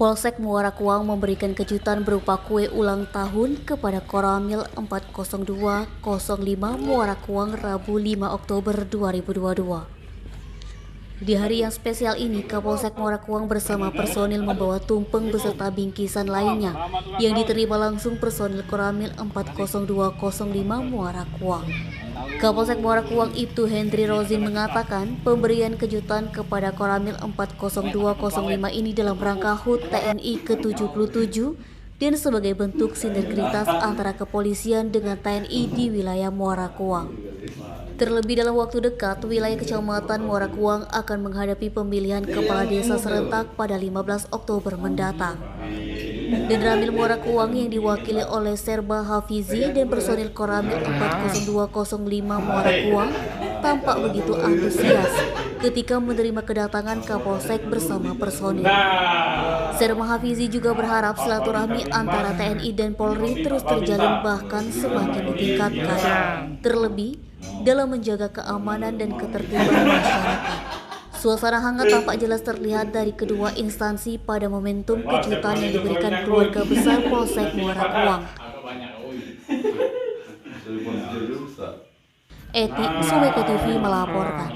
Polsek Muara Kuang memberikan kejutan berupa kue ulang tahun kepada Koramil 40205 Muara Kuang Rabu 5 Oktober 2022. Di hari yang spesial ini, Kapolsek Muara Kuang bersama personil membawa tumpeng beserta bingkisan lainnya yang diterima langsung personil Koramil 40205 Muara Kuang. Kapolsek Muara Kuang Ibtu Hendri Rozin mengatakan pemberian kejutan kepada Koramil 40205 ini dalam rangka HUT TNI ke-77 dan sebagai bentuk sinergitas antara kepolisian dengan TNI di wilayah Muara Kuang. Terlebih dalam waktu dekat, wilayah Kecamatan Muara Kuang akan menghadapi pemilihan kepala desa serentak pada 15 Oktober mendatang. Dan Ramil Muara Kuang yang diwakili oleh Serba Hafizi dan personil Koramil 40205 Muara Kuang tampak begitu antusias ketika menerima kedatangan Kapolsek bersama personil. Serba Hafizi juga berharap silaturahmi antara TNI dan Polri terus terjalin bahkan semakin ditingkatkan, terlebih dalam menjaga keamanan dan ketertiban masyarakat. Suasana hangat tampak jelas terlihat dari kedua instansi pada momentum kejutan yang diberikan keluarga besar Polsek Muara Kuang. Eti, Sumeko TV melaporkan.